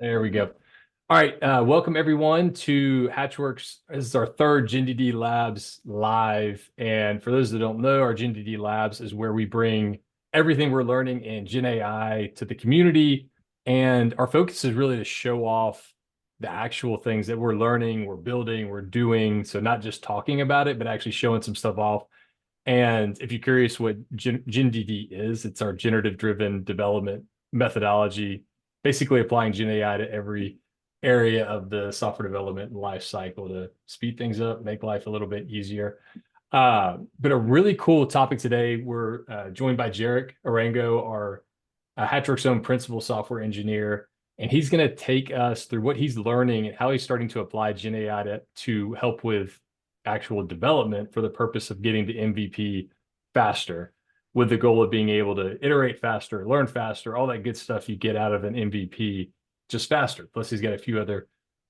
There we go. All right, welcome everyone to HatchWorks. This is our third GenDD Labs live. And for those that don't know, our GenDD Labs is where we bring everything we're learning in GenAI to the community. And our focus is really to show off the actual things that we're learning, we're building, we're doing. So not just talking about it, but actually showing some stuff off. And if you're curious what GenDD is, it's our generative driven development methodology, basically applying GenAI to every area of the software development life cycle to speed things up, make life a little bit easier. But a really cool topic today. We're joined by Jerrik Arango, our HatchWorks own principal software engineer, and he's going to take us through what he's learning and how he's starting to apply GenAI to help with actual development for the purpose of getting the MVP faster, with the goal of being able to iterate faster, learn faster, all that good stuff you get out of an MVP just faster. Plus, he's got a few other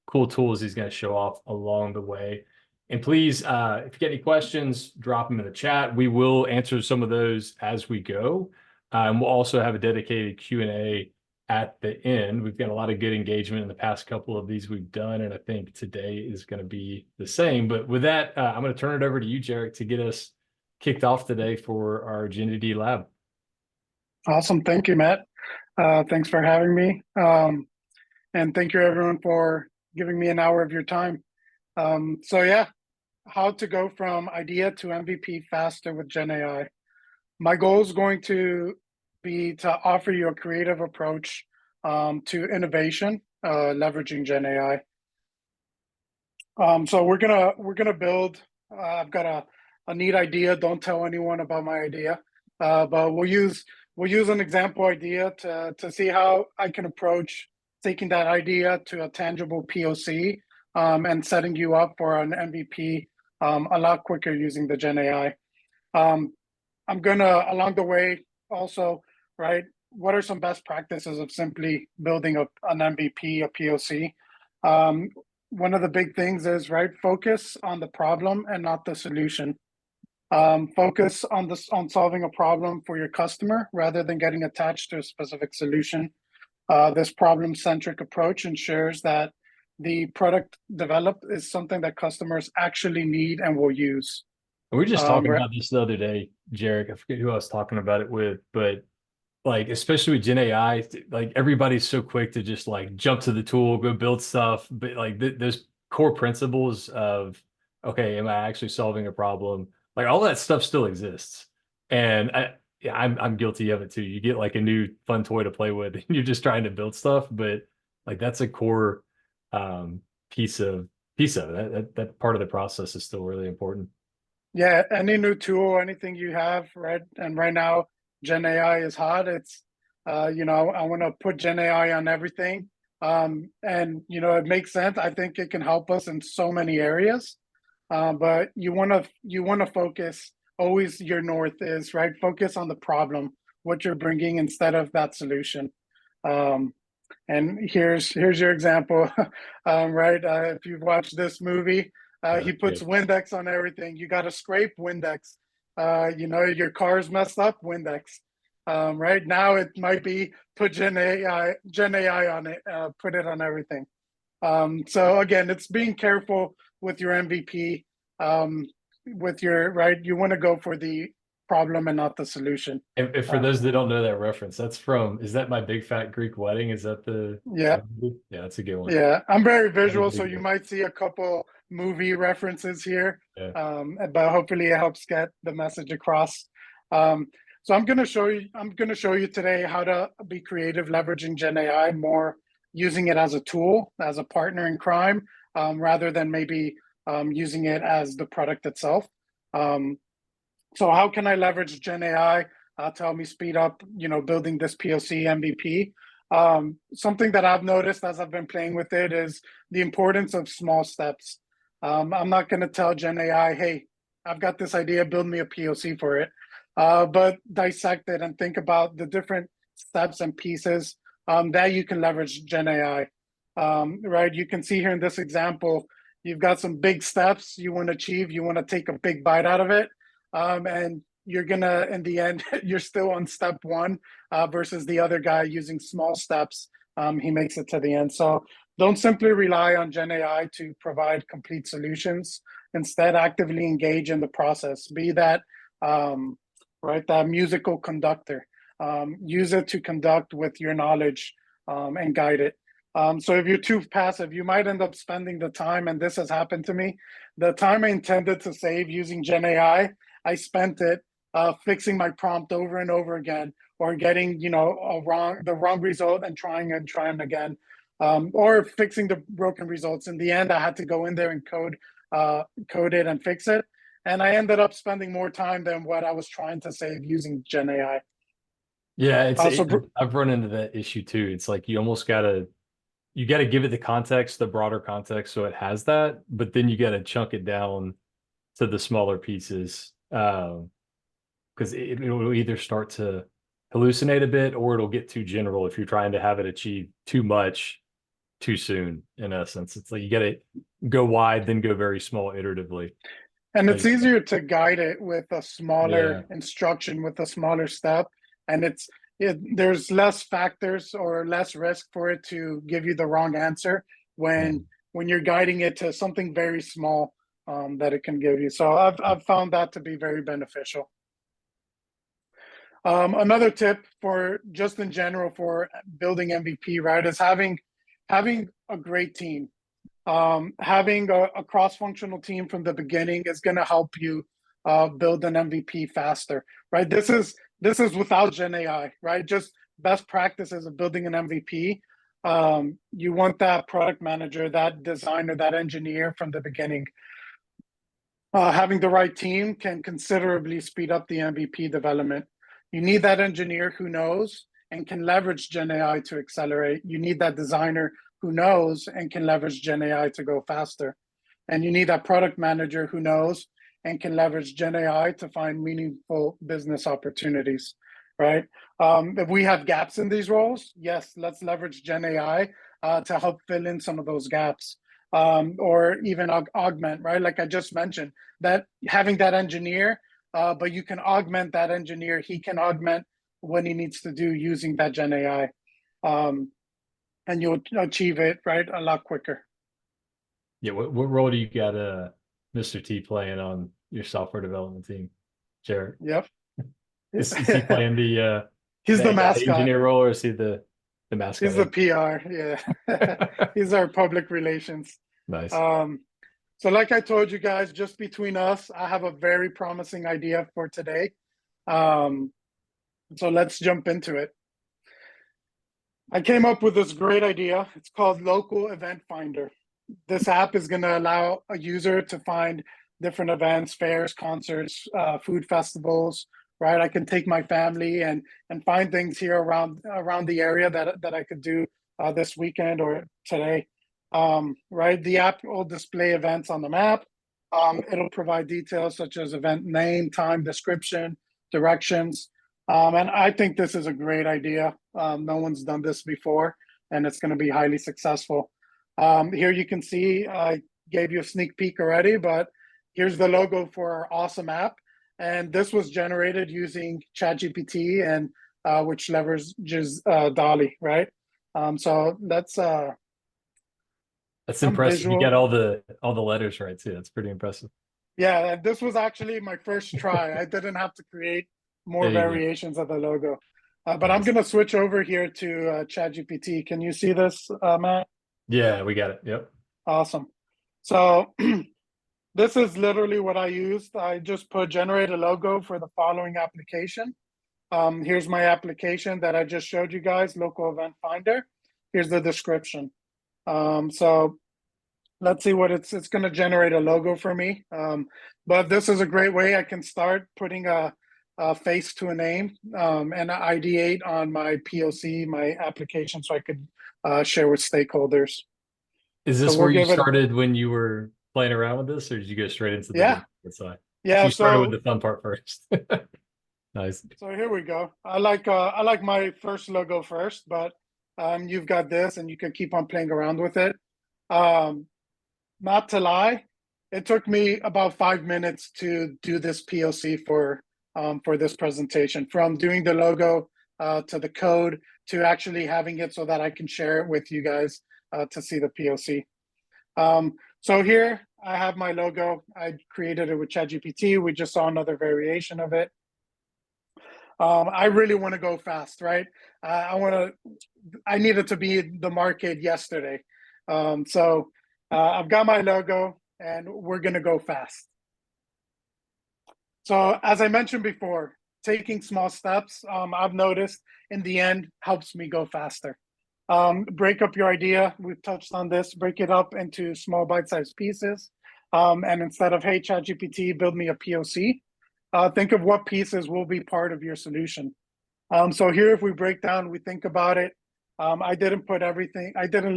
cool tools he's going to show off along the way. And please, if you get any questions, drop them in the chat. We will answer some of those as we go. And we'll also have a dedicated Q&A at the end. We've got a lot of good engagement in the past couple of these we've done, and I think today is going to be the same. But with that, I'm going to turn it over to you, Jerrik, to get us kicked off today for our GenDD Lab. Awesome. Thank you, Matt. Thanks for having me. And thank you, everyone, for giving me an hour of your time. So yeah, how to go from idea to MVP faster with GenAI. My goal is going to be to offer you a creative approach to innovation, leveraging GenAI. So we're gonna build. I've got a neat idea. Don't tell anyone about my idea, but we'll use an example idea to see how I can approach taking that idea to a tangible POC and setting you up for an MVP a lot quicker using the GenAI. I'm gonna, along the way, also, right, what are some best practices of simply building an MVP, a POC? One of the big things is, right, focus on the problem and not the solution. Focus on solving a problem for your customer rather than getting attached to a specific solution. This problem-centric approach ensures that the product developed is something that customers actually need and will use. We were just talking about this the other day, Jerrik. I forget who I was talking about it with, but like, especially with GenAI, like everybody's so quick to just like jump to the tool, go build stuff. But like those core principles of, okay, am I actually solving a problem? Like all that stuff still exists. And I'm guilty of it too. You get like a new fun toy to play with and you're just trying to build stuff, but like that's a core piece of it. That part of the process is still really important. Yeah, any new tool, anything you have, right? And right now, GenAI is hot. It's, I want to put GenAI on everything. And, it makes sense. I think it can help us in so many areas. But you want to focus, always your north is, right? Focus on the problem, what you're bringing instead of that solution. And here's your example, right? If you've watched this movie, he puts Windex on everything. You got to scrape Windex. Your car's messed up, Windex. Right now, it might be put GenAI on it, put it on everything. So again, it's being careful with your MVP. You want to go for the problem and not the solution. And for those that don't know that reference, is that My Big Fat Greek Wedding? Is that yeah, that's a good one. Yeah, I'm very visual, so you might see a couple movie references here, but hopefully it helps get the message across. So I'm going to show you today how to be creative leveraging GenAI, more using it as a tool, as a partner in crime, rather than maybe using it as the product itself. So how can I leverage GenAI to help me speed up, building this POC MVP? Something that I've noticed as I've been playing with it is the importance of small steps. I'm not going to tell GenAI, hey, I've got this idea, build me a POC for it. But dissect it and think about the different steps and pieces that you can leverage GenAI. Right? You can see here in this example, you've got some big steps you want to achieve. You want to take a big bite out of it. And you're gonna, in the end, you're still on step one versus the other guy using small steps he makes it to the end. So don't simply rely on GenAI to provide complete solutions. Instead, actively engage in the process. Be that that musical conductor. Use it to conduct with your knowledge and guide it. So if you're too passive, you might end up spending the time, and this has happened to me. The time I intended to save using GenAI, I spent it fixing my prompt over and over again, or getting the wrong result and trying again, or fixing the broken results. In the end, I had to go in there and code it and fix it, and I ended up spending more time than what I was trying to save using GenAI. Yeah, I've run into that issue too. It's like you almost gotta give it the context, the broader context, so it has that, but then you gotta chunk it down to the smaller pieces, because it will either start to hallucinate a bit, or it'll get too general if you're trying to have it achieve too much too soon. In essence, it's like you gotta go wide, then go very small iteratively. And it's easier to guide it with a smaller instruction, with a smaller step, and there's less factors or less risk for it to give you the wrong answer when you're guiding it to something very small that it can give you. So I've found that to be very beneficial. Another tip for just in general for building MVP, right, is having a great team. Having a cross-functional team from the beginning is going to help you build an MVP faster, right? This is without GenAI, right? Just best practices of building an MVP. You want that product manager, that designer, that engineer from the beginning. Having the right team can considerably speed up the MVP development. You need that engineer who knows and can leverage GenAI to accelerate. You need that designer who knows and can leverage GenAI to go faster. And you need that product manager who knows and can leverage GenAI to find meaningful business opportunities, right? If we have gaps in these roles, yes, let's leverage GenAI to help fill in some of those gaps, or even augment, right? Like I just mentioned, that having that engineer, but you can augment that engineer. He can augment what he needs to do using that GenAI. And you'll achieve it, right, a lot quicker. Yeah, what role do you got Mr. T playing on your software development team, Jerrik? Yep. Is he playing the he's the mascot engineer role, or is he the mascot? He's the PR, yeah. He's our public relations. Nice. So like I told you guys, just between us, I have a very promising idea for today. So let's jump into it. I came up with this great idea. It's called Local Event Finder. This app is going to allow a user to find different events, fairs, concerts, food festivals, right? I can take my family and find things here around the area that I could do this weekend or today, right? The app will display events on the map. It'll provide details such as event name, time, description, directions. And I think this is a great idea. No one's done this before, and it's going to be highly successful. Here you can see, I gave you a sneak peek already, but here's the logo for our awesome app. And this was generated using ChatGPT, and which leverages DALL-E, right? So that's impressive. Visual. You got all the letters right too. That's pretty impressive. Yeah, this was actually my first try. I didn't have to create more variations of the logo. But nice. I'm going to switch over here to ChatGPT. Can you see this, Matt? Yeah, we got it. Yep. Awesome. So this is literally what I used. I just put generate a logo for the following application. Here's my application that I just showed you guys, Local Event Finder. Here's the description. So let's see what it's going to generate a logo for me. But this is a great way I can start putting a face to a name and ideate on my POC, my application, so I could share with stakeholders. Is this where you started when you were playing around with this, or did you go straight into the side? Yeah, so you started with the fun part first. Nice. So here we go. I like my first logo first, but you've got this, and you can keep on playing around with it. Not to lie, it took me about 5 minutes to do this POC for this presentation, from doing the logo to the code to actually having it so that I can share it with you guys to see the POC. So here I have my logo. I created it with ChatGPT. We just saw another variation of it. I really want to go fast, right? I needed to be in the market yesterday. So I've got my logo and we're going to go fast. So as I mentioned before, taking small steps, I've noticed in the end helps me go faster. Break up your idea. We've touched on this. Break it up into small bite-sized pieces. And instead of, hey, ChatGPT, build me a POC, think of what pieces will be part of your solution. So here, if we break down, we think about it. I didn't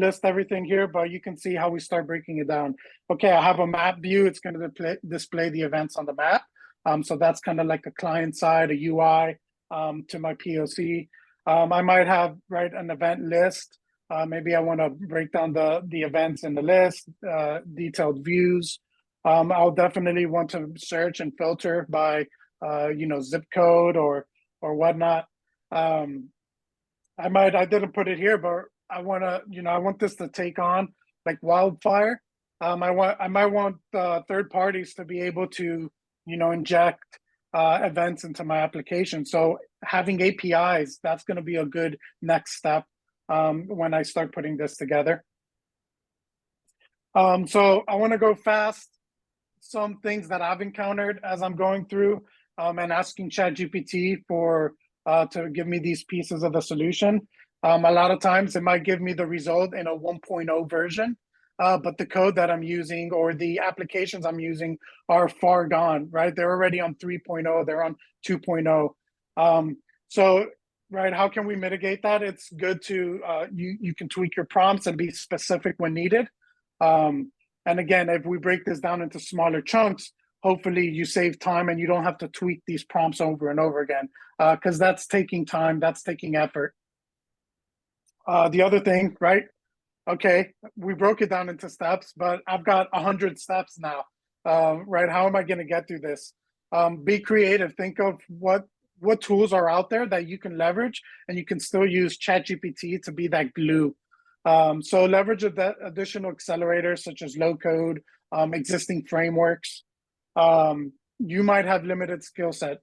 list everything here, but you can see how we start breaking it down. Okay, I have a map view. It's going to display the events on the map. So that's kind of like a client side, a UI to my POC. I might have an event list. Maybe I want to break down the events in the list, detailed views. I'll definitely want to search and filter by zip code or whatnot. I didn't put it here, but I want this to take on like wildfire. I might want third parties to be able to inject events into my application. So having APIs, that's going to be a good next step when I start putting this together. So I want to go fast. Some things that I've encountered as I'm going through and asking ChatGPT to give me these pieces of the solution. A lot of times it might give me the result in a 1.0 version, but the code that I'm using or the applications I'm using are far gone, right? They're already on 3.0, they're on 2.0. So, right, how can we mitigate that? It's good to, you can tweak your prompts and be specific when needed. And again, if we break this down into smaller chunks, hopefully you save time and you don't have to tweak these prompts over and over again, because that's taking time, that's taking effort. The other thing, right? Okay, we broke it down into steps, but I've got 100 steps now, right? How am I going to get through this? Be creative. Think of what tools are out there that you can leverage, and you can still use ChatGPT to be that glue. So leverage additional accelerators such as low code, existing frameworks. You might have limited skill set.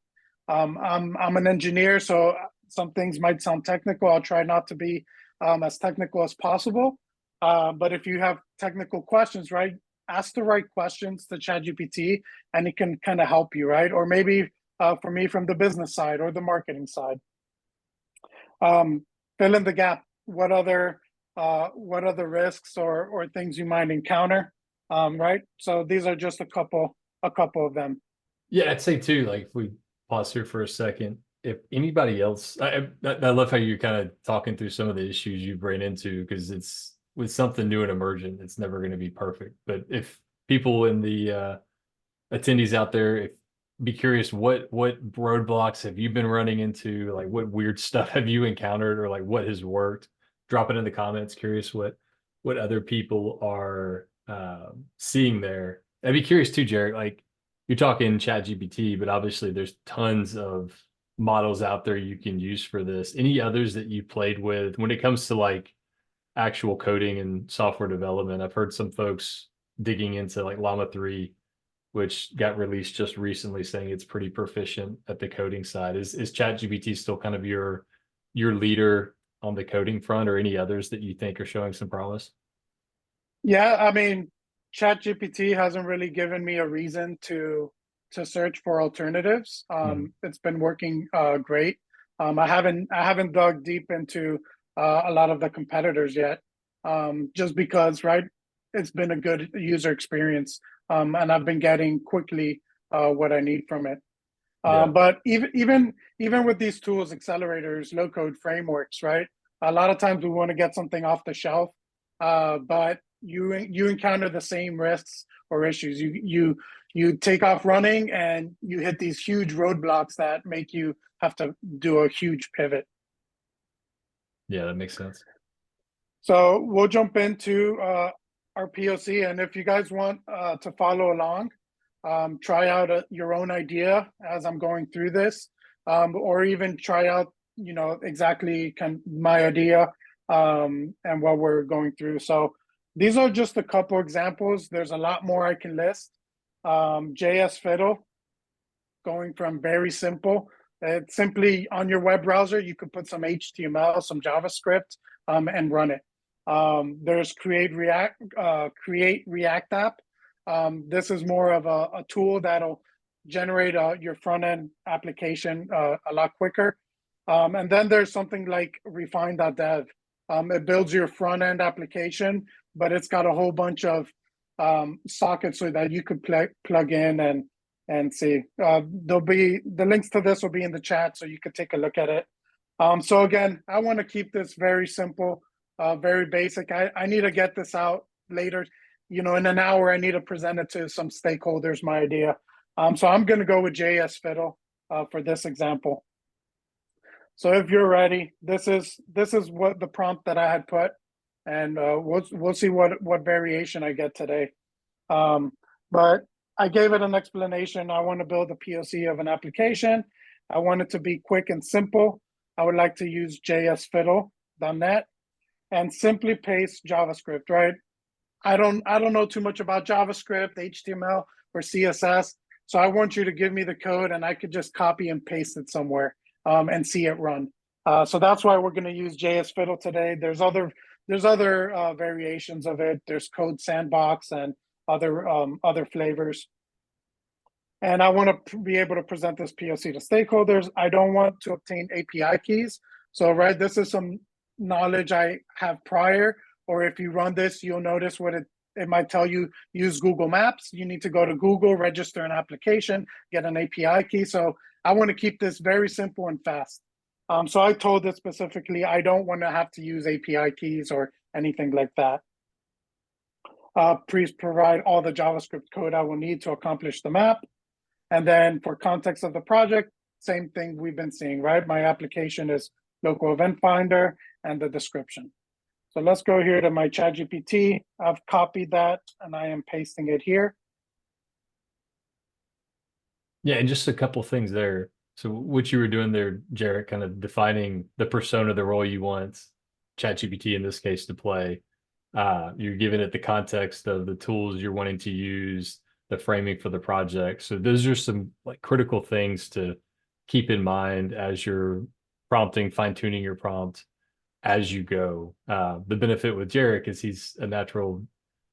I'm an engineer, so some things might sound technical. I'll try not to be as technical as possible. But if you have technical questions, right, ask the right questions to ChatGPT, and it can kind of help you, right? Or maybe for me, from the business side or the marketing side. Fill in the gap. What other risks or things you might encounter, right? So these are just a couple of them. Yeah, I'd say too, like if we pause here for a second, if anybody else, I love how you're kind of talking through some of the issues you've ran into, because it's with something new and emergent, it's never going to be perfect. But if people in the attendees out there, be curious, what roadblocks have you been running into? Like what weird stuff have you encountered, or like what has worked? Drop it in the comments. Curious what other people are seeing there. I'd be curious too, Jerrik. Like you're talking ChatGPT, but obviously there's tons of models out there you can use for this. Any others that you played with when it comes to like actual coding and software development? I've heard some folks digging into like Llama 3, which got released just recently, saying it's pretty proficient at the coding side. Is ChatGPT still kind of your leader on the coding front, or any others that you think are showing some promise? Yeah, I mean, ChatGPT hasn't really given me a reason to search for alternatives. It's been working great. I haven't dug deep into a lot of the competitors yet, just because, right, it's been a good user experience, and I've been getting quickly what I need from it. But even with these tools, accelerators, low code frameworks, right? A lot of times we want to get something off the shelf, but you encounter the same risks or issues. You take off running and you hit these huge roadblocks that make you have to do a huge pivot. Yeah, that makes sense. So we'll jump into our POC, and if you guys want to follow along, try out your own idea as I'm going through this, or even try out exactly my idea and what we're going through. So these are just a couple examples. There's a lot more I can list. JS Fiddle, going from very simple. It's simply on your web browser, you could put some HTML, some JavaScript, and run it. There's Create React App. This is more of a tool that'll generate your front end application a lot quicker. And then there's something like refine.dev. It builds your front end application, but it's got a whole bunch of sockets so that you could plug in and see. There'll be the links to this will be in the chat, so you could take a look at it. So again, I want to keep this very simple, very basic. I need to get this out later. In an hour, I need to present it to some stakeholders, my idea. So I'm going to go with JS Fiddle for this example. So if you're ready, this is what the prompt that I had put, and we'll see what variation I get today. But I gave it an explanation. I want to build a POC of an application. I want it to be quick and simple. I would like to use jsfiddle.net and simply paste JavaScript, right? I don't know too much about JavaScript, HTML, or CSS. So I want you to give me the code and I could just copy and paste it somewhere and see it run. So that's why we're going to use JS Fiddle today. There's other variations of it. There's Code Sandbox and other flavors. And I want to be able to present this POC to stakeholders. I don't want to obtain API keys. So, right, this is some knowledge I have prior, or if you run this, you'll notice what it might tell you, use Google Maps. You need to go to Google, register an application, get an API key. So I want to keep this very simple and fast. So I told it specifically, I don't want to have to use API keys or anything like that. Please provide all the JavaScript code I will need to accomplish the map. And then for context of the project, same thing we've been seeing, right? My application is local event finder and the description. So let's go here to my ChatGPT. I've copied that and I am pasting it here. Yeah, and just a couple things there. So what you were doing there, Jerrik, kind of defining the persona, the role you want ChatGPT in this case to play. You're giving it the context of the tools you're wanting to use, the framing for the project. So those are some like critical things to keep in mind as you're prompting, fine-tuning your prompt as you go. The benefit with Jerrik is he's a natural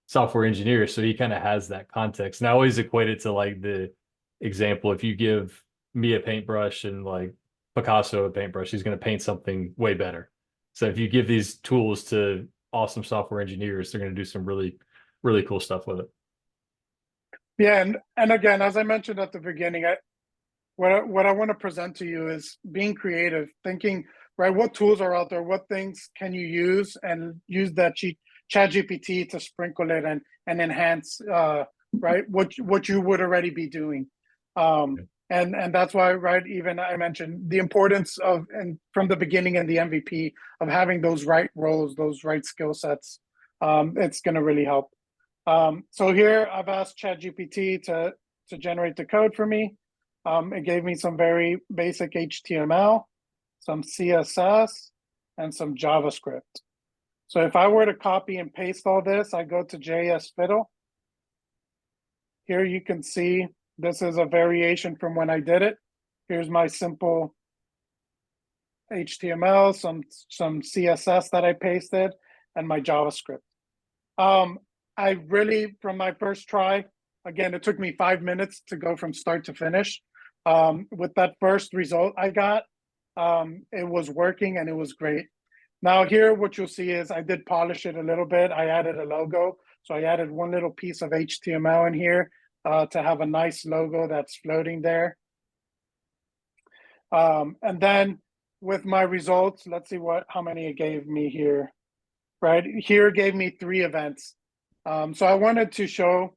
software engineer, so he kind of has that context. And I always equate it to like the example, if you give me a paintbrush and like Picasso a paintbrush, he's going to paint something way better. So if you give these tools to awesome software engineers, they're going to do some really, really cool stuff with it. Yeah, and again, as I mentioned at the beginning, what I want to present to you is being creative, thinking, right, what tools are out there, what things can you use, and use that ChatGPT to sprinkle it and enhance, right, what you would already be doing. And that's why, right, even I mentioned the importance of, and from the beginning in the MVP, of having those right roles, those right skill sets. It's going to really help. So here I've asked ChatGPT to generate the code for me. It gave me some very basic HTML, some CSS, and some JavaScript. So if I were to copy and paste all this, I go to JS Fiddle. Here you can see this is a variation from when I did it. Here's my simple HTML, some CSS that I pasted, and my JavaScript. I really, from my first try, again, it took me 5 minutes to go from start to finish. With that first result I got, it was working and it was great. Now here, what you'll see is I did polish it a little bit. I added a logo. So I added one little piece of HTML in here to have a nice logo that's floating there. And then with my results, let's see how many it gave me here. Right here, it gave me 3 events. So I wanted to showcase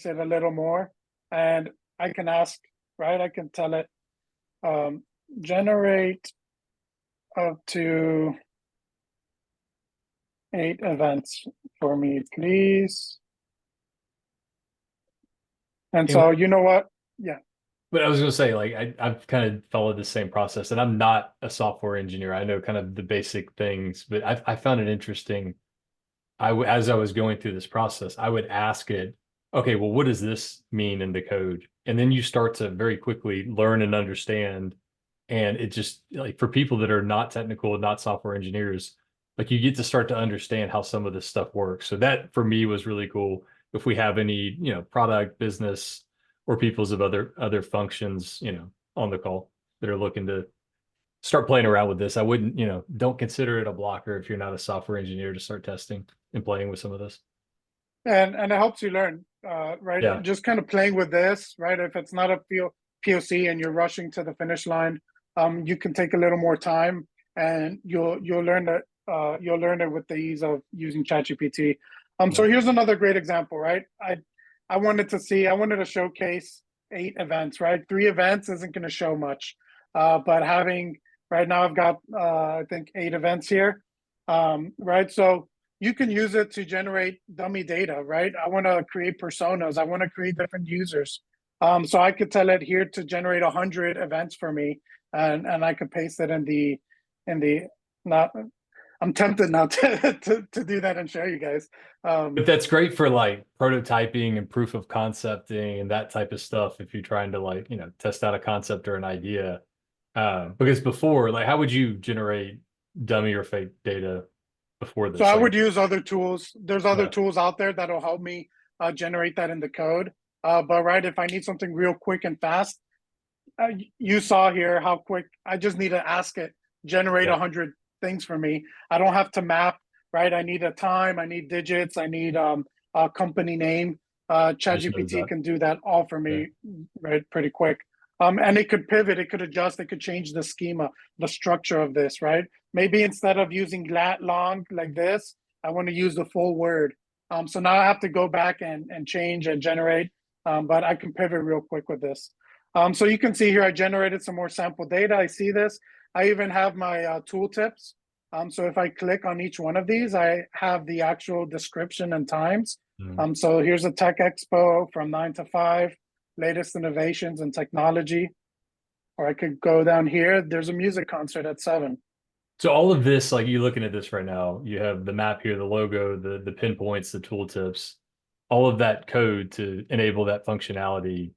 it a little more, and I can ask, right? I can tell it, generate up to 8 events for me, please. And so, you know what? Yeah. But I was going to say, like, I've kind of followed the same process, and I'm not a software engineer. I know kind of the basic things, but I found it interesting. As I was going through this process, I would ask it, okay, well, what does this mean in the code? And then you start to very quickly learn and understand. And it just like for people that are not technical, not software engineers, like you get to start to understand how some of this stuff works. So that for me was really cool. If we have any, product, business, or people's of other functions, on the call that are looking to start playing around with this, I wouldn't, don't consider it a blocker if you're not a software engineer to start testing and playing with some of this. And it helps you learn, right? Yeah. Just kind of playing with this, right? If it's not a POC and you're rushing to the finish line, you can take a little more time, and you'll learn that you'll learn it with the ease of using ChatGPT. So here's another great example, right? I wanted to showcase 8 events, right? 3 events isn't going to show much, but having right now I've got I think 8 events here, right? So you can use it to generate dummy data, right? I want to create personas. I want to create different users. So I could tell it here to generate 100 events for me, and I could paste it in the not. I'm tempted now to do that and show you guys. But that's great for like prototyping and proof of concepting and that type of stuff if you're trying to like, test out a concept or an idea. Because before, like, how would you generate dummy or fake data before So this? I Like, would use other tools. There's other yeah, tools out there that'll help me generate that in the code. But right, if I need something real quick and fast, you saw here how quick. I just need to ask it generate yeah, 100 things for me. I don't have to map, right? I need a time, I need digits, I need a company name. it just knows ChatGPT that. can do that all for Yeah. me, right? Pretty quick. And it could pivot, it could adjust, it could change the schema, the structure of this, right? Maybe instead of using lat long like this, I want to use the full word. So now I have to go back and change and generate, but I can pivot real quick with this. So you can see here, I generated some more sample data. I see this. I even have my tooltips. So if I click on each one of these, I have the actual description and times. Mm. So here's a tech expo from 9 to 5, latest innovations in technology. Or I could go down here. There's a music concert at 7. So all of this, like you looking at this right now, you have the map here, the logo, the pinpoints, the tooltips, all of that code to enable that functionality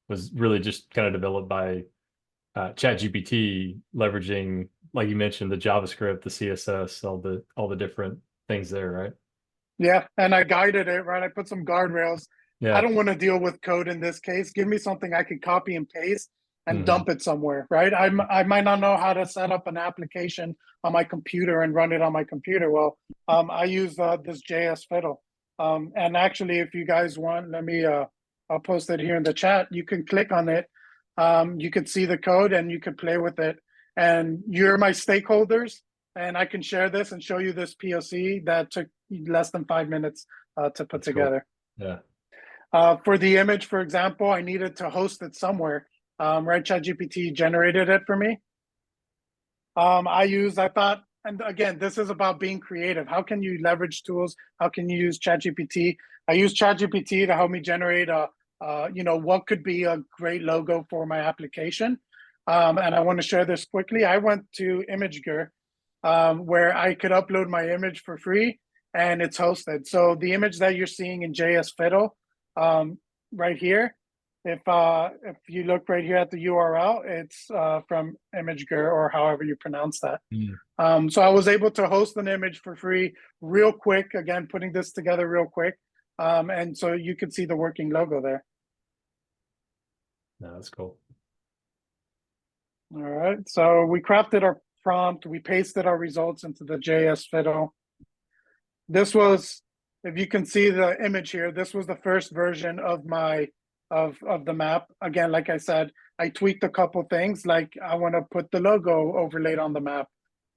was really just kind of developed by ChatGPT, leveraging, like you mentioned, the JavaScript, the CSS, all the different things there, right? Yeah, and I guided it, right? I put some guardrails. I Yeah. don't want to deal with code in this case. Give me something I can copy and paste and Hmm. dump it somewhere, right? I might not know how to set up an application on my computer and run it on my computer. Well, I use this JS Fiddle. And actually, if you guys want, I'll post it here in the chat. You can click on it. You can see the code and you can play with it. And you're my stakeholders, and I can share this and show you this POC that took less than 5 minutes to put That's cool. together. Yeah. For the image, for example, I needed to host it somewhere. Right, ChatGPT generated it for me. I thought, and again, this is about being creative. How can you leverage tools? How can you use ChatGPT? I use ChatGPT to help me generate what could be a great logo for my application. And I want to share this quickly. I went to ImageGer, where I could upload my image for free, and it's hosted. So the image that you're seeing in JS Fiddle, right here, if you look right here at the URL, it's from ImageGer, or however you pronounce that. Mm. So I was able to host an image for free real quick, again, putting this together real quick. And so you can see the working logo there. No, that's cool. All right, so we crafted our prompt, we pasted our results into the JS Fiddle. This was, if you can see the image here, this was the first version of my of the map. Again, like I said, I tweaked a couple things, like I want to put the logo overlaid on the map.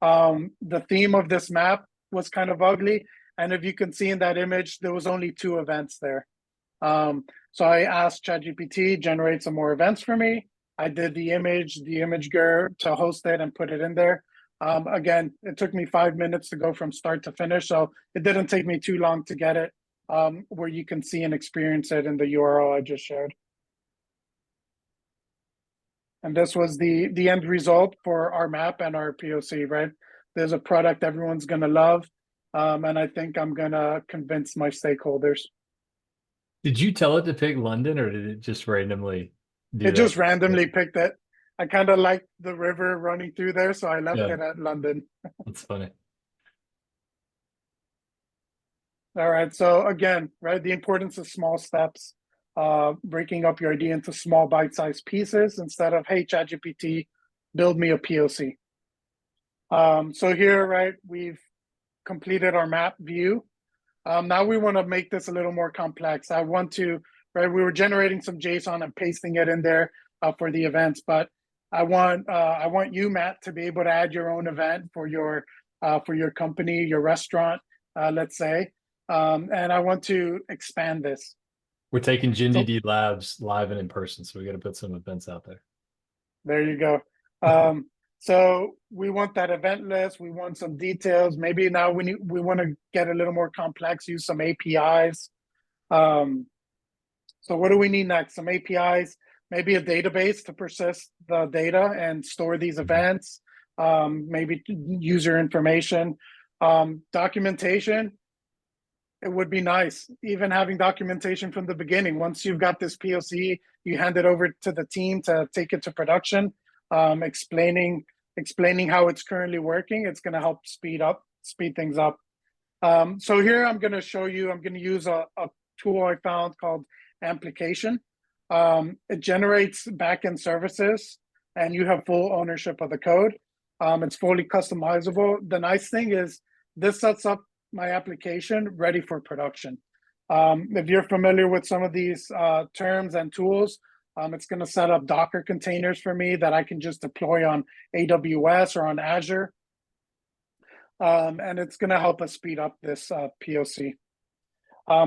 The theme of this map was kind of ugly, and if you can see in that image, there was only 2 events there. So I asked ChatGPT generate some more events for me. I did the ImageGer to host it and put it in there. Again, it took me 5 minutes to go from start to finish, so it didn't take me too long to get it where you can see and experience it in the URL I just shared. And this was the end result for our map and our POC, right? There's a product everyone's going to love. And I think I'm going to convince my stakeholders. Did you tell it to pick London, or did it just randomly do It that? just randomly picked it. I kind of like the river running through there, so I left it at London. That's funny. All right. So again, right, the importance of small steps, breaking up your idea into small bite-sized pieces instead of, hey, ChatGPT, build me a POC. So here, right, we've completed our map view. Now we want to make this a little more complex. I want to, right, we were generating some JSON and pasting it in there for the events, but I want you, Matt, to be able to add your own event for your company, your restaurant, let's say. And I want to expand this. We're taking GenDD Labs live and in person, so we got to put some events out there. There you go. So we want that event list. We want some details. Maybe now we want to get a little more complex, use some APIs. So what do we need next? Some APIs, maybe a database to persist the data and store these events, maybe user information, documentation. It would be nice, even having documentation from the beginning. Once you've got this POC, you hand it over to the team to take it to production, explaining how it's currently working. It's going to help speed things up. So here I'm going to show you, I'm going to use a tool I found called Amplication. It generates backend services and you have full ownership of the code. It's fully customizable. The nice thing is this sets up my application ready for production. If you're familiar with some of these terms and tools, it's going to set up Docker containers for me that I can just deploy on AWS or on Azure. And it's going to help us speed up this POC.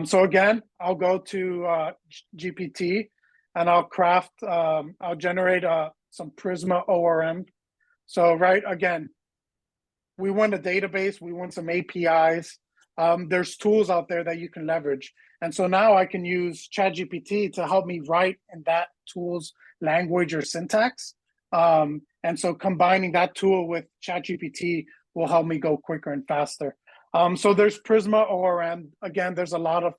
So again, I'll go to GPT and I'll generate some Prisma ORM. So right, again, we want a database, we want some APIs. There's tools out there that you can leverage. And so now I can use ChatGPT to help me write in that tool's language or syntax. And so combining that tool with ChatGPT will help me go quicker and faster. So there's Prisma ORM. Again, there's a lot of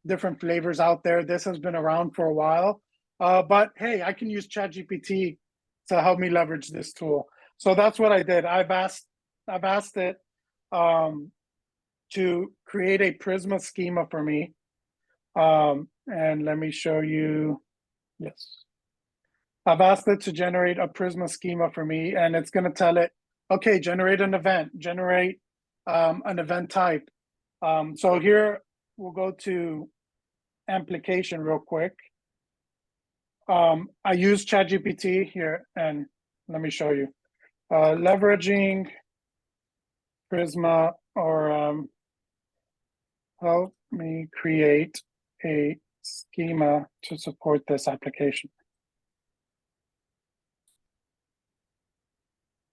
different flavors out there. This has been around for a while. But hey, I can use ChatGPT to help me leverage this tool. So that's what I did. I've asked it to create a Prisma schema for me. And let me show you. Yes. I've asked it to generate a Prisma schema for me, and it's going to tell it, okay, generate an event, generate an event type. So here we'll go to Amplication real quick. I use ChatGPT here, and let me show you. Leveraging Prisma or help me create a schema to support this application.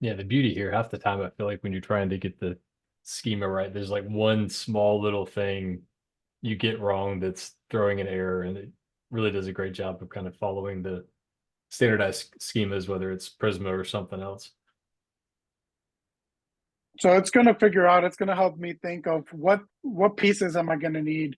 Yeah, the beauty here, half the time I feel like when you're trying to get the schema right, there's like one small little thing you get wrong that's throwing an error, and it really does a great job of kind of following the standardized schemas, whether it's Prisma or something else. So it's going to figure out, it's going to help me think of what pieces am I going to need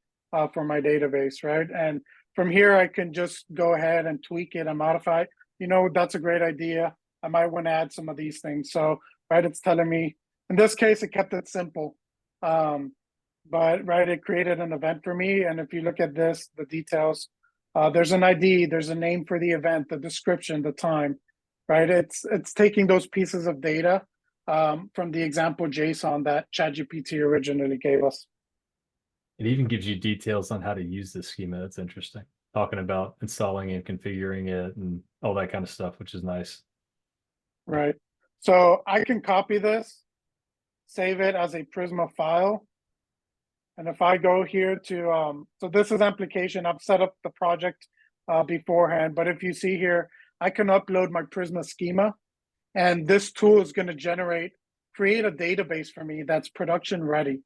for my database, right? And from here, I can just go ahead and tweak it and modify it. You know, that's a great idea. I might want to add some of these things. So, right, it's telling me, in this case, it kept it simple. But, right, it created an event for me. And if you look at this, the details, there's an ID, there's a name for the event, the description, the time, right? It's taking those pieces of data from the example JSON that ChatGPT originally gave us. It even gives you details on how to use the schema. That's interesting. Talking about installing and configuring it and all that kind of stuff, which is nice. Right. So I can copy this, save it as a Prisma file. And if I go here to, so this is Amplication. I've set up the project beforehand, but if you see here, I can upload my Prisma schema. And this tool is going to create a database for me that's production ready.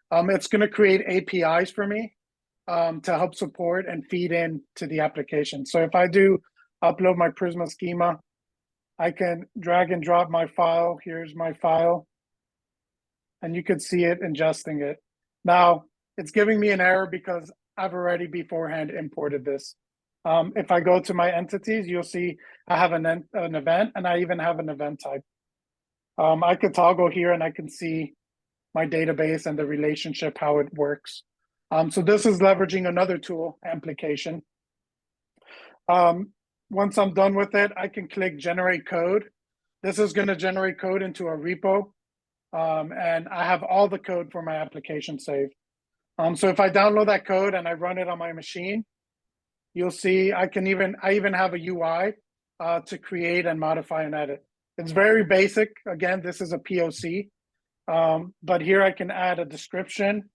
It's going to create APIs for me to help support and feed in to the application. So if I do upload my Prisma schema, I can drag and drop my file. Here's my file. And you could see it ingesting it. Now, it's giving me an error because I've already beforehand imported this. If I go to my entities, you'll see I have an event, and I even have an event type. I could toggle here and I can see my database and the relationship, how it works. So this is leveraging another tool, Amplication. Once I'm done with it, I can click Generate Code. This is going to generate code into a repo. And I have all the code for my application saved. So if I download that code and I run it on my machine, you'll see I even have a UI to create and modify and edit. It's very basic. Again, this is a POC, but here I can add a description.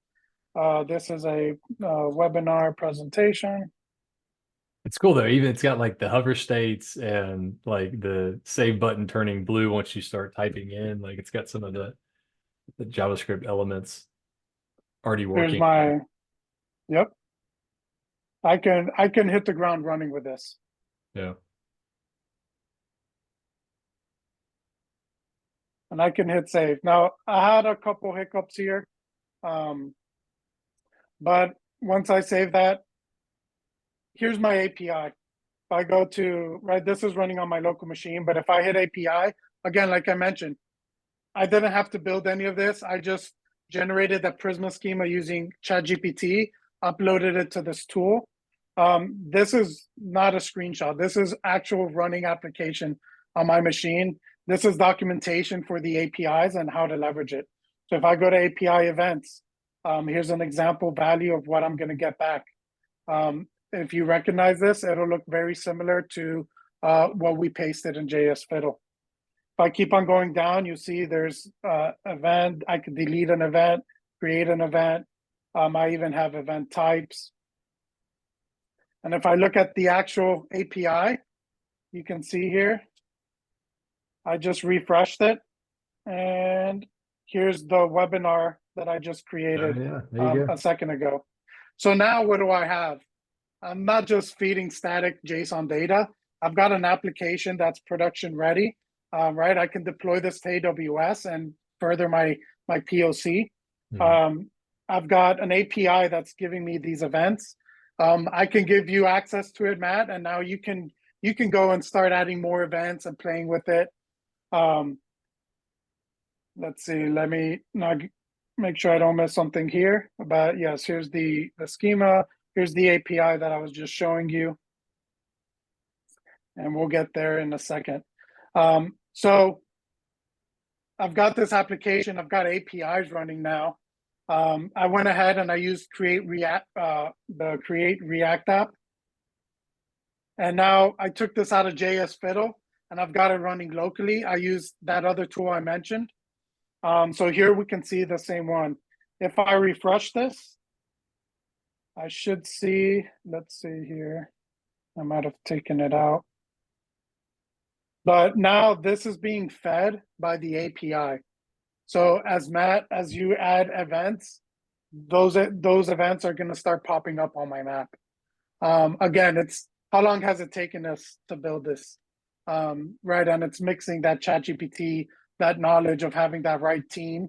This is a webinar presentation. It's cool though. Even it's got like the hover states and like the save button turning blue once you start typing in. Like it's got some of the JavaScript elements already working. Here's my, yep. I can hit the ground running with this. Yeah. And I can hit save. Now, I had a couple hiccups here. But once I save that, here's my API. If I go to, right, this is running on my local machine, but if I hit API, again, like I mentioned, I didn't have to build any of this. I just generated that Prisma schema using ChatGPT, uploaded it to this tool. This is not a screenshot. This is actual running application on my machine. This is documentation for the APIs and how to leverage it. So if I go to API events, here's an example value of what I'm going to get back. If you recognize this, it'll look very similar to what we pasted in JS Fiddle. If I keep on going down, you see there's event. I could delete an event, create an event. I even have event types. And if I look at the actual API, you can see here, I just refreshed it. And here's the webinar that I just created a second ago. So now what do I have? I'm not just feeding static JSON data. I've got an application that's production ready, right? I can deploy this to AWS and further my POC. I've got an API that's giving me these events. I can give you access to it, Matt, and now you can go and start adding more events and playing with it. Let's see, let me now make sure I don't miss something here. But yes, here's the schema. Here's the API that I was just showing you. And we'll get there in a second. So I've got this application. I've got APIs running now. I went ahead and I used the Create React app. And now I took this out of JS Fiddle and I've got it running locally. I used that other tool I mentioned. So here we can see the same one. If I refresh this, I should see, let's see here. I might have taken it out. But now this is being fed by the API. So as you add events, those events are going to start popping up on my map. Again, it's how long has it taken us to build this, right? And it's mixing that ChatGPT, that knowledge of having that right team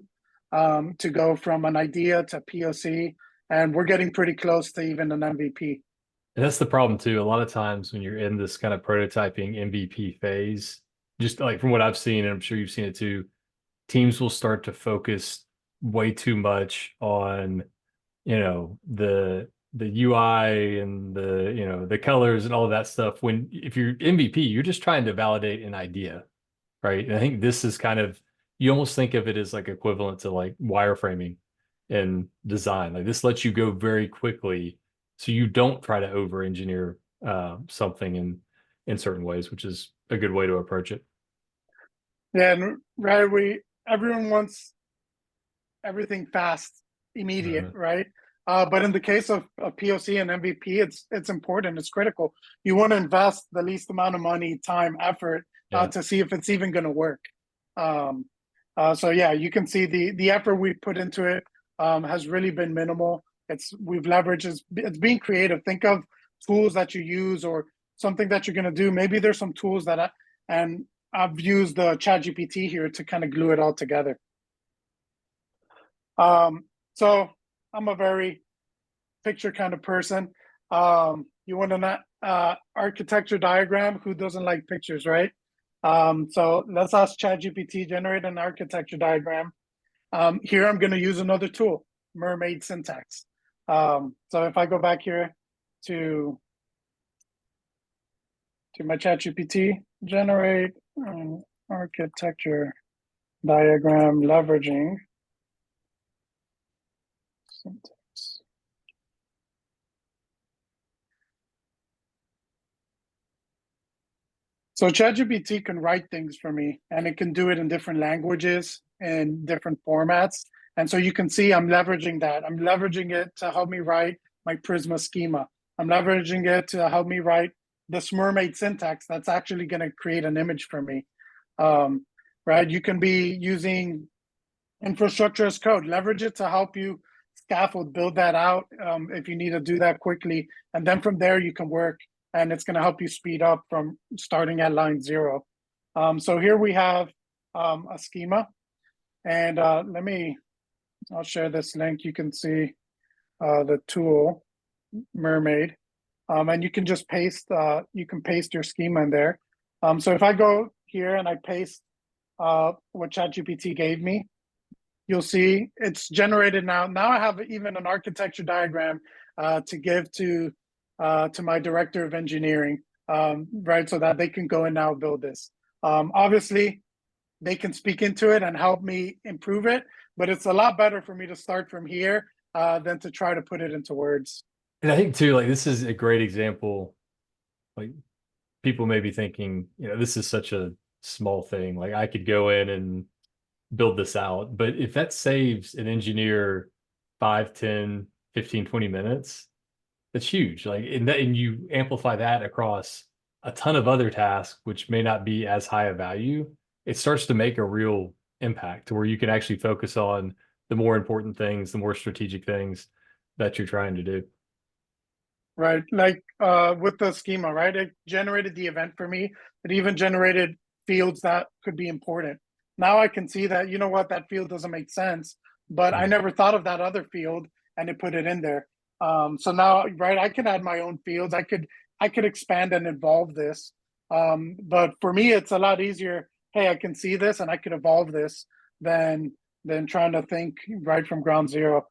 to go from an idea to POC, and we're getting pretty close to even an MVP. And that's the problem too. A lot of times when you're in this kind of prototyping MVP phase, just like from what I've seen, and I'm sure you've seen it too, teams will start to focus way too much on, the UI and the colors and all of that stuff. When if you're MVP, you're just trying to validate an idea, right? And I think this is kind of, you almost think of it as like equivalent to like wireframing in design. Like this lets you go very quickly, so you don't try to over engineer something in certain ways, which is a good way to approach it. Yeah, and right, everyone wants everything fast, immediate, right? But in the case of a POC and MVP, it's important, it's critical. You want to invest the least amount of money, time, effort to see if it's even going to work. So yeah, you can see the effort we put into it has really been minimal. We've leveraged, it's being creative. Think of tools that you use or something that you're going to do. Maybe there's some tools that I've used the ChatGPT here to kind of glue it all together. So I'm a very picture kind of person. You want an architecture diagram? Who doesn't like pictures, right? So let's ask ChatGPT generate an architecture diagram. Here I'm going to use another tool, Mermaid syntax. So if I go back here to my ChatGPT, generate an architecture diagram leveraging syntax. So ChatGPT can write things for me, and it can do it in different languages and different formats. And so you can see I'm leveraging that. I'm leveraging it to help me write my Prisma schema. I'm leveraging it to help me write this mermaid syntax that's actually going to create an image for me. Right? You can be using infrastructure as code. Leverage it to help you scaffold, build that out if you need to do that quickly. And then from there, you can work, and it's going to help you speed up from starting at line 0. So here we have a schema. And I'll share this link. You can see the tool, Mermaid. And you can just paste your schema in there. So if I go here and I paste what ChatGPT gave me, you'll see it's generated now. Now I have even an architecture diagram to give to my director of engineering, right? So that they can go and now build this. Obviously, they can speak into it and help me improve it, but it's a lot better for me to start from here than to try to put it into words. And I think too, like this is a great example. Like people may be thinking, this is such a small thing. Like I could go in and build this out. But if that saves an engineer 5, 10, 15, 20 minutes, that's huge. Like and you amplify that across a ton of other tasks, which may not be as high a value, it starts to make a real impact to where you can actually focus on the more important things, the more strategic things that you're trying to do. Right. Like with the schema, right? It generated the event for me. It even generated fields that could be important. Now I can see that, that field doesn't make sense, but I never thought of that other field, and it put it in there. So now, right, I can add my own fields. I could expand and evolve this. But for me, it's a lot easier. Hey, I can see this and I could evolve this than trying to think right from ground zero.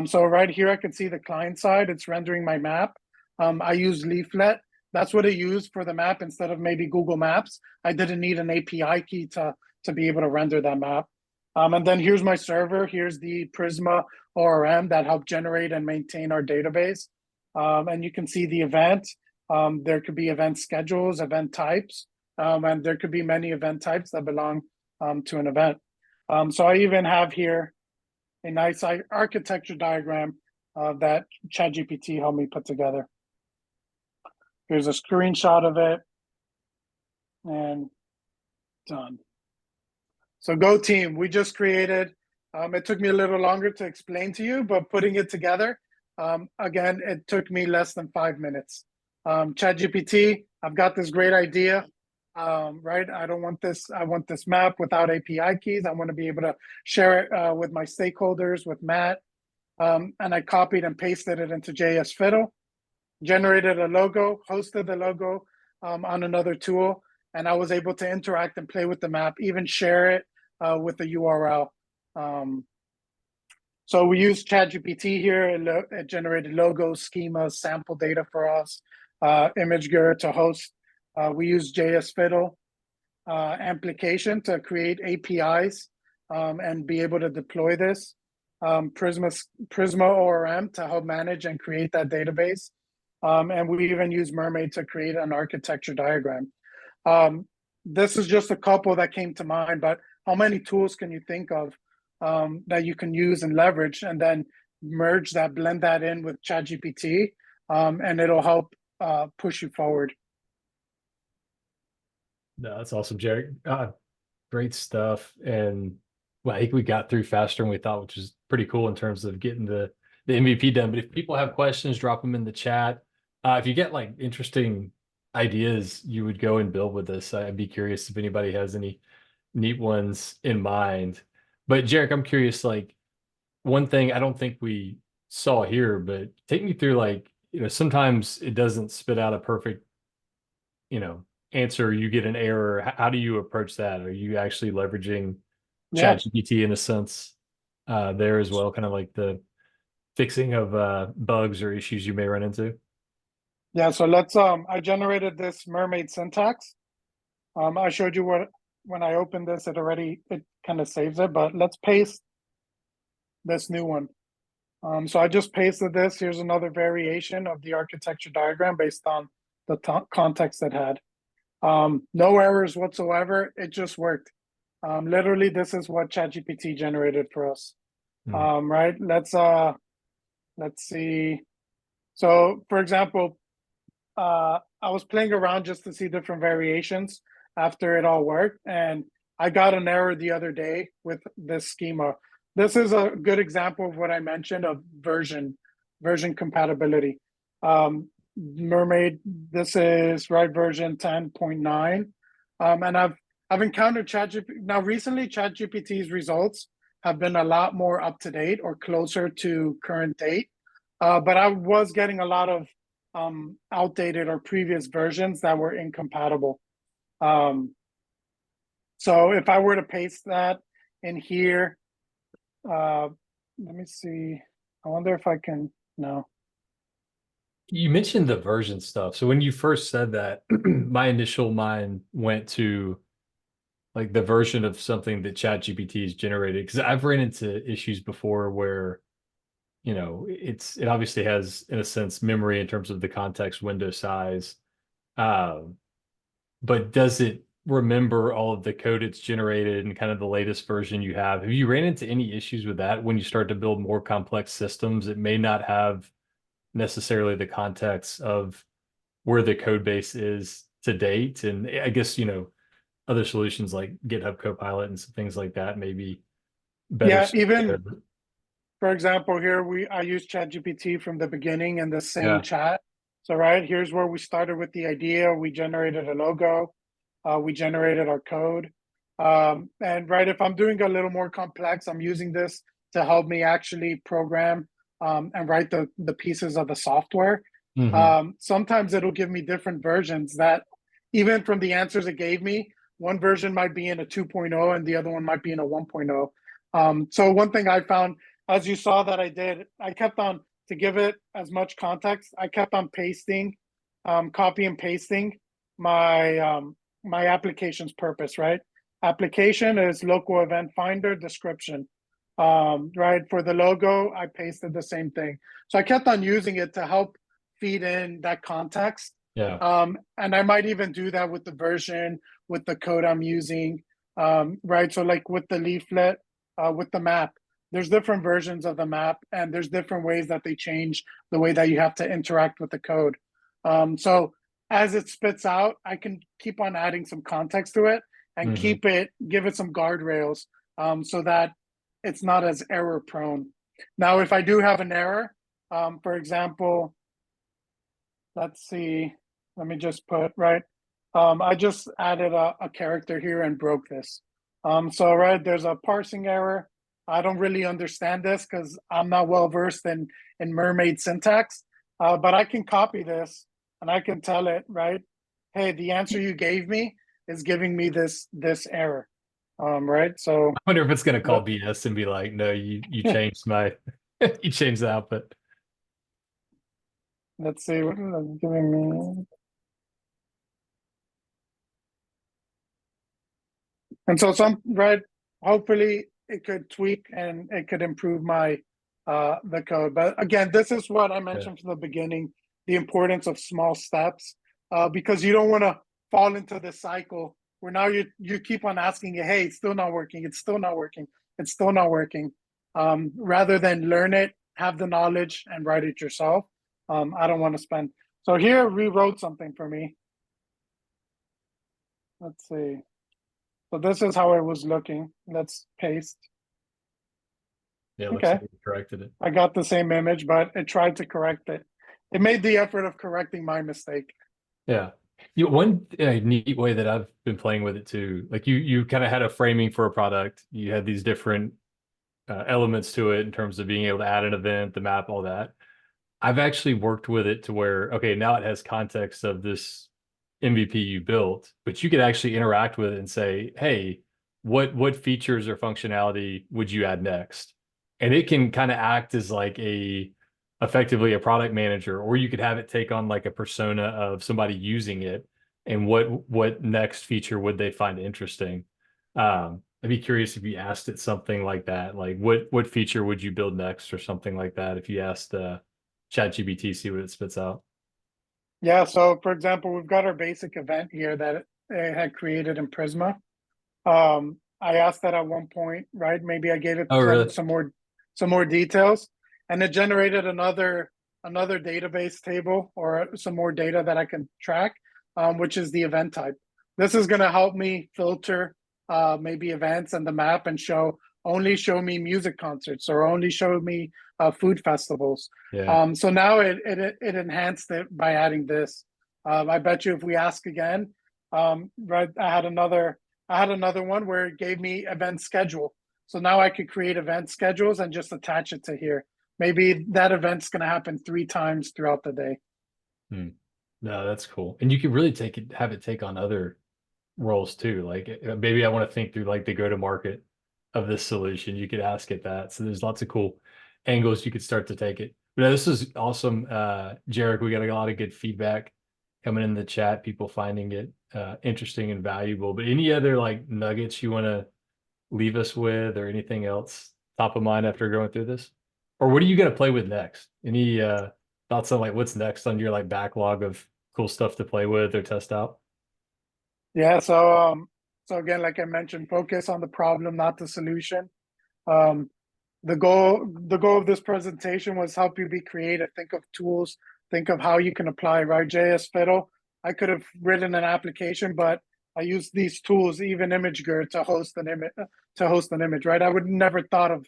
So right here, I can see the client side. It's rendering my map. I use Leaflet. That's what I used for the map instead of maybe Google Maps. I didn't need an API key to be able to render that map. And then here's my server. Here's the Prisma ORM that help generate and maintain our database. And you can see the event. There could be event schedules, event types, and there could be many event types that belong to an event. So I even have here a nice architecture diagram that ChatGPT helped me put together. Here's a screenshot of it, and done. So go team, we just created, it took me a little longer to explain to you, but putting it together, again, it took me less than 5 minutes. ChatGPT, I've got this great idea, right? I want this map without API keys. I want to be able to share it with my stakeholders, with Matt. And I copied and pasted it into JS Fiddle, generated a logo, hosted the logo on another tool, and I was able to interact and play with the map, even share it with the URL. So we used ChatGPT here. It generated logos, schemas, sample data for us, ImageGer to host. We used JS Fiddle application to create APIs and be able to deploy this. Prisma ORM to help manage and create that database. And we even use Mermaid to create an architecture diagram. This is just a couple that came to mind, but how many tools can you think of that you can use and leverage, and then merge that, blend that in with ChatGPT, and it'll help push you forward. No, that's awesome, Jerrik. Great stuff. And well, I think we got through faster than we thought, which is pretty cool in terms of getting the MVP done. But if people have questions, drop them in the chat. If you get like interesting ideas you would go and build with this. I'd be curious if anybody has any neat ones in mind. But Jerrik, I'm curious, like one thing I don't think we saw here, but take me through like, sometimes it doesn't spit out a perfect, answer. You get an error. How do you approach that? Are you actually leveraging Yeah. ChatGPT in a sense there as well, kind of like the fixing of bugs or issues you may run into? Yeah, so I generated this mermaid syntax. I showed you what when I opened this, it kind of saves it, but let's paste this new one. So I just pasted this. Here's another variation of the architecture diagram based on the context it had. No errors whatsoever. It just worked. Literally, this is what ChatGPT generated for us. Right? Let's see. So for example, I was playing around just to see different variations after it all worked, and I got an error the other day with this schema. This is a good example of what I mentioned of version compatibility. Mermaid, this is right version 10.9, and I've encountered ChatGPT now recently. ChatGPT's results have been a lot more up to date or closer to current date, but I was getting a lot of outdated or previous versions that were incompatible. So if I were to paste that in here, let me see. I wonder if I can, no. You mentioned the version stuff. So when you first said that, my initial mind went to like the version of something that ChatGPT has generated. Because I've ran into issues before where, it obviously has, in a sense, memory in terms of the context window size. Um, but does it remember all of the code it's generated and kind of the latest version you have? Have you ran into any issues with that when you start to build more complex systems? It may not have necessarily the context of where the code base is to date. And I guess, other solutions like GitHub Copilot and some things like that may be better. Yeah, even for example, here I use ChatGPT from the beginning in the same Yeah. chat. So right here's where we started with the idea. We generated a logo. We generated our code. And right, if I'm doing a little more complex, I'm using this to help me actually program and write the pieces of the software. Sometimes it'll give me different versions that even from the answers it gave me, one version might be in a 2.0 and the other one might be in a 1.0. So one thing I found, as you saw that I did, I kept on, to give it as much context, I kept on pasting, copy and pasting my my application's purpose, right? Application is local event finder description. Right, for the logo, I pasted the same thing. So I kept on using it to help feed in that context. Yeah. And I might even do that with the version, with the code I'm using. Right, so like with the leaflet, with the map, there's different versions of the map, and there's different ways that they change the way that you have to interact with the code. So as it spits out, I can keep on adding some context to it and give it some guardrails so that it's not as error prone. Now, if I do have an error, for example, let's see, let me just put, right, I just added a character here and broke this. So, right, there's a parsing error. I don't really understand this because I'm not well versed in mermaid syntax, but I can copy this and I can tell it, right, hey, the answer you gave me is giving me this error. Right, so I wonder if it's going to call BS and be like, no, you changed my, you changed the output. let's see what it's giving me. And so right, hopefully it could tweak and it could improve my the code. But again, this is what I mentioned from the beginning, the importance of small steps, because you don't want to fall into the cycle where now you keep on asking it, hey, it's still not working, it's still not working, it's still not working. Rather than learn it, have the knowledge and write it yourself. I don't want to spend. So here rewrote something for me. Let's see. So this is how it was looking. Let's paste. Yeah, looks Okay. like you corrected it. I got the same image, but it tried to correct it. It made the effort of correcting my mistake. Yeah. One neat way that I've been playing with it too, like you kind of had a framing for a product. You had these different elements to it in terms of being able to add an event, the map, all that. I've actually worked with it to where, okay, now it has context of this MVP you built, but you could actually interact with it and say, hey, what features or functionality would you add next? And it can kind of act as like a effectively a product manager, or you could have it take on like a persona of somebody using it and what next feature would they find interesting. I'd be curious if you asked it something like that, like what feature would you build next or something like that if you asked ChatGPT, see what it spits out. Yeah, so for example, we've got our basic event here that it had created in Prisma. I asked that at one point, right? Maybe I gave it Oh, really? some more details, and it generated another database table or some more data that I can track, which is the event type. This is going to help me filter maybe events and the map and only show me music concerts or only show me food festivals. Yeah. So now it enhanced it by adding this. I bet you if we ask again, right? I had another one where it gave me event schedule. So now I could create event schedules and just attach it to here. Maybe that event's going to happen 3 times throughout the day. Hmm. No, that's cool. And you could really have it take on other roles too. Like maybe I want to think through like the go-to-market of this solution. You could ask it that. So there's lots of cool angles you could start to take it. But no, this is awesome. Jerrik, we got a lot of good feedback coming in the chat, people finding it interesting and valuable. But any other like nuggets you want to leave us with or anything else top of mind after going through this? Or what are you going to play with next? Any thoughts on like what's next on your like backlog of cool stuff to play with or test out? Yeah. So again, like I mentioned, focus on the problem, not the solution. Um, the goal of this presentation was help you be creative, think of tools, think of how you can apply, right? JS Fiddle, I could have written an application, but I used these tools, even ImageGer, to host an image, right? I would never thought of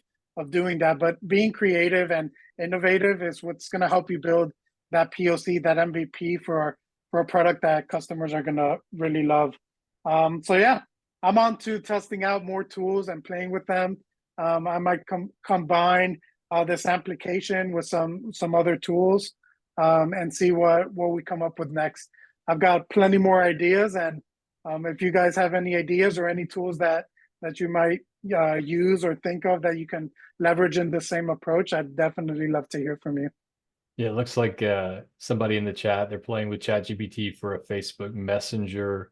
doing that, but being creative and innovative is what's going to help you build that POC, that MVP for a product that customers are going to really love. So yeah, I'm on to testing out more tools and playing with them. I might combine this application with some other tools and see what we come up with next. I've got plenty more ideas, and if you guys have any ideas or any tools that you might use or think of that you can leverage in the same approach, I'd definitely love to hear from you. Yeah, it looks like somebody in the chat, they're playing with ChatGPT for a Facebook Messenger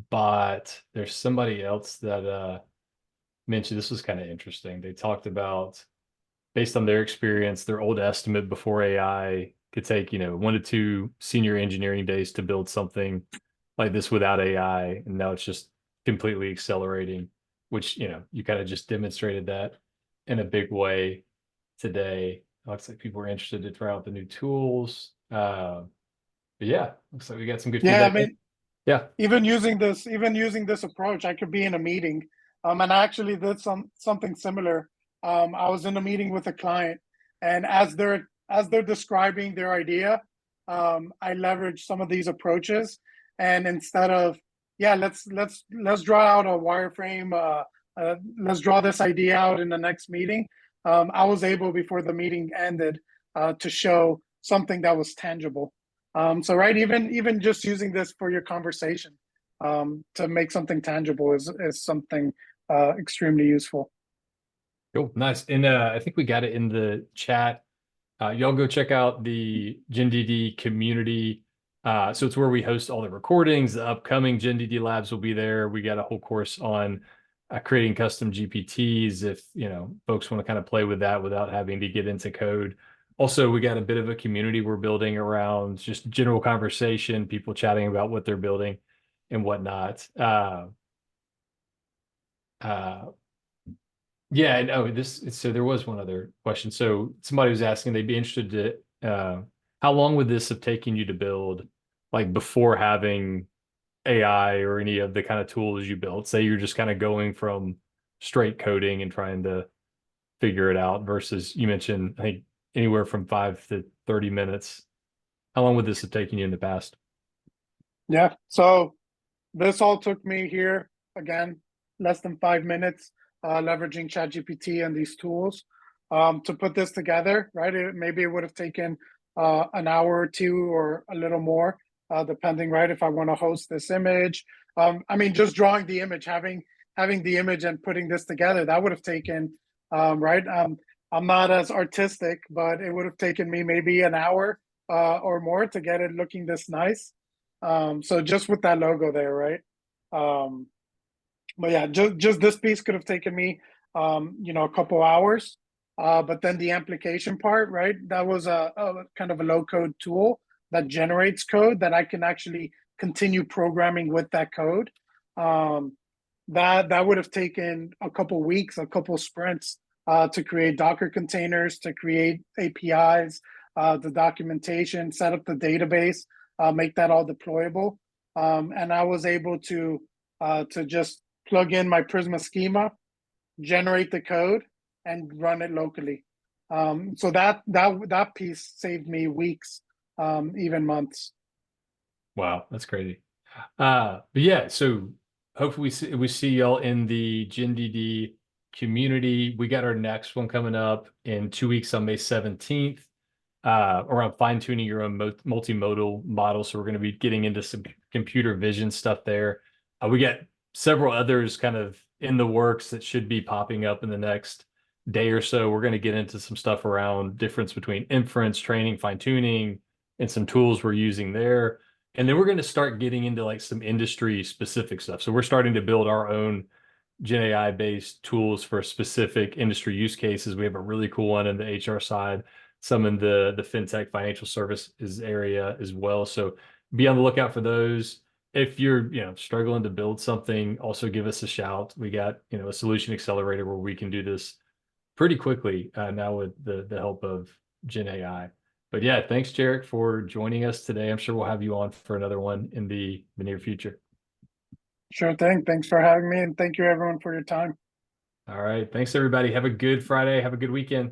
bot. There's somebody else that mentioned this was kind of interesting. They talked about based on their experience, their old estimate before AI could take, 1 to 2 senior engineering days to build something like this without AI. And now it's just completely accelerating, which, you kind of just demonstrated that in a big way today. Looks like people are interested to try out the new tools. But yeah, looks like we got some good Yeah, I feedback. mean, Yeah. even using this approach, I could be in a meeting. And I actually did something similar. I was in a meeting with a client, and as they're describing their idea, I leveraged some of these approaches. And instead of, yeah, let's draw out a wireframe. Let's draw this idea out in the next meeting. I was able before the meeting ended to show something that was tangible. So right, even just using this for your conversation to make something tangible is something extremely useful. Cool. Nice. And I think we got it in the chat. Y'all go check out the GenDD community. So it's where we host all the recordings. The upcoming GenDD labs will be there. We got a whole course on creating custom GPTs if, folks want to kind of play with that without having to get into code. Also, we got a bit of a community we're building around just general conversation, people chatting about what they're building and whatnot. Yeah, no, so there was one other question. So somebody was asking, they'd be interested to how long would this have taken you to build, like before having AI or any of the kind of tools you built? Say you're just kind of going from straight coding and trying to figure it out versus you mentioned, I think anywhere from 5 to 30 minutes. How long would this have taken you in the past? Yeah. So this all took me here again, less than 5 minutes, leveraging ChatGPT and these tools to put this together. Right? Maybe it would have taken an hour or two or a little more, depending. Right? If I want to host this image, I mean, just drawing the image, having the image and putting this together, that would have taken. Right? I'm not as artistic, but it would have taken me maybe an hour or more to get it looking this nice. So just with that logo there, right? Um, but yeah, just this piece could have taken me, a couple hours. But then the application part, right? That was a kind of a low code tool that generates code that I can actually continue programming with that code. Um, that would have taken a couple weeks, a couple sprints to create Docker containers, to create APIs, the documentation, set up the database, make that all deployable. And I was able to just plug in my Prisma schema, generate the code, and run it locally. So that piece saved me weeks, even months. Wow, that's crazy. But yeah, so hopefully we see y'all in the GenDD community. We got our next one coming up in 2 weeks on May 17th, around fine-tuning your own multimodal model. So we're going to be getting into some computer vision stuff there. We got several others kind of in the works that should be popping up in the next day or so. We're going to get into some stuff around difference between inference, training, fine-tuning, and some tools we're using there. And then we're going to start getting into like some industry specific stuff. So we're starting to build our own GenAI based tools for specific industry use cases. We have a really cool one in the HR side, some in the fintech financial services area as well. So be on the lookout for those. If you're struggling to build something, also give us a shout. We got a solution accelerator where we can do this pretty quickly now with the help of GenAI. But yeah, thanks, Jerrik, for joining us today. I'm sure we'll have you on for another one in the near future. Sure thing. Thanks for having me, and thank you everyone for your time. All right. Thanks, everybody. Have a good Friday. Have a good weekend.